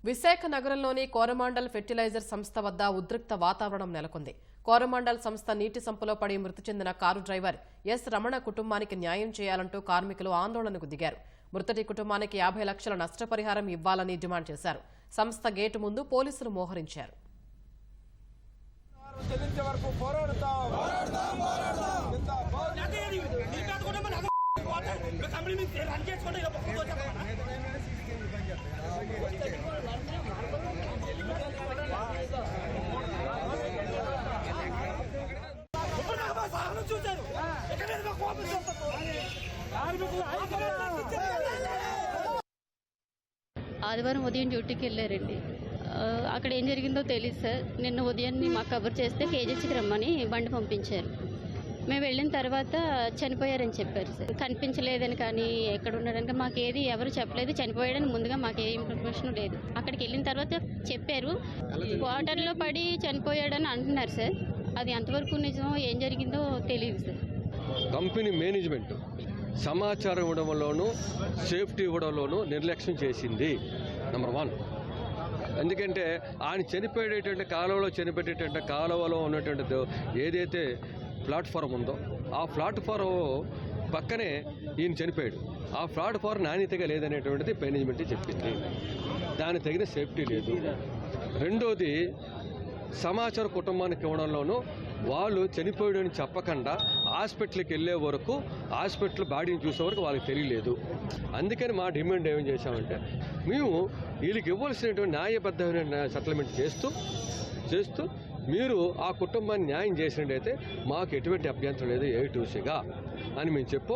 విశాఖ నగరంలోని కోరమాండల్ ఫెర్టిలైజర్ సంస్థ వద్ద ఉద్రిక్త వాతావరణం నెలకొంది. కోరమాండల్ సంస్థ నీటి సంపులో పడి మృతి చెందిన కారు డ్రైవర్ ఎస్ రమణ కుటుంబానికి న్యాయం చేయాలంటూ కార్మికులు ఆందోళనకు దిగారు. మృతుడి కుటుంబానికి 50 లక్షల నష్టపరిహారం ఇవ్వాలని డిమాండ్ చేశారు. సంస్థ గేటు ముందు పోలీసులు మోహరించారు. ఆదివారం ఉదయం డ్యూటీకి వెళ్ళారండి. అక్కడ ఏం జరిగిందో తెలియదు సార్. నిన్న ఉదయాన్ని మాకు కవర్ చేస్తే కేజీసీకి రమ్మని బండి పంపించారు. మేము వెళ్ళిన తర్వాత చనిపోయారని చెప్పారు సార్. కనిపించలేదని కానీ ఎక్కడ ఉన్నారని మాకు ఏది ఎవరు చెప్పలేదు. చనిపోయాడని ముందుగా మాకు ఏ ఇన్ఫర్మేషన్ లేదు. అక్కడికి వెళ్ళిన తర్వాత చెప్పారు వాటర్లో పడి చనిపోయాడని అంటున్నారు సార్. అది ఎంతవరకు నిజమో ఏం జరిగిందో తెలియదు సార్. కంపెనీ మేనేజ్మెంట్ సమాచారం ఇవ్వడంలోనూ సేఫ్టీ ఇవ్వడంలోనూ నిర్లక్ష్యం చేసింది. నెంబర్ 1. ఎందుకంటే ఆయన చనిపోయేటటువంటి చనిపోయేటటువంటి కాలువలో ఉన్నటువంటి ఏదైతే ప్లాట్ఫారం ఉందో ఆ ప్లాట్ఫారం పక్కనే ఈయన చనిపోయాడు. ఆ ప్లాట్ఫారం నాణ్యతగా లేదనేటువంటిది మేనేజ్మెంట్ చెప్పింది. దానికి తగిన సేఫ్టీ లేదు. రెండోది సమాచారం కుటుంబానికి ఇవ్వడంలోనూ వాళ్ళు చనిపోయాడని చెప్పకుండా హాస్పిటల్కి వెళ్ళే వరకు హాస్పిటల్ బాడీని చూసే వరకు వాళ్ళకి తెలియలేదు. అందుకని మా డిమాండ్ ఏం చేశామంటే మేము వీళ్ళకి ఇవ్వాల్సినటువంటి న్యాయబద్ధమైన సెటిల్మెంట్ చేస్తూ మీరు ఆ కుటుంబాన్ని న్యాయం చేసినట్టయితే మాకు ఎటువంటి అభ్యంతరం లేదు A to Cగా అని మేము చెప్పు.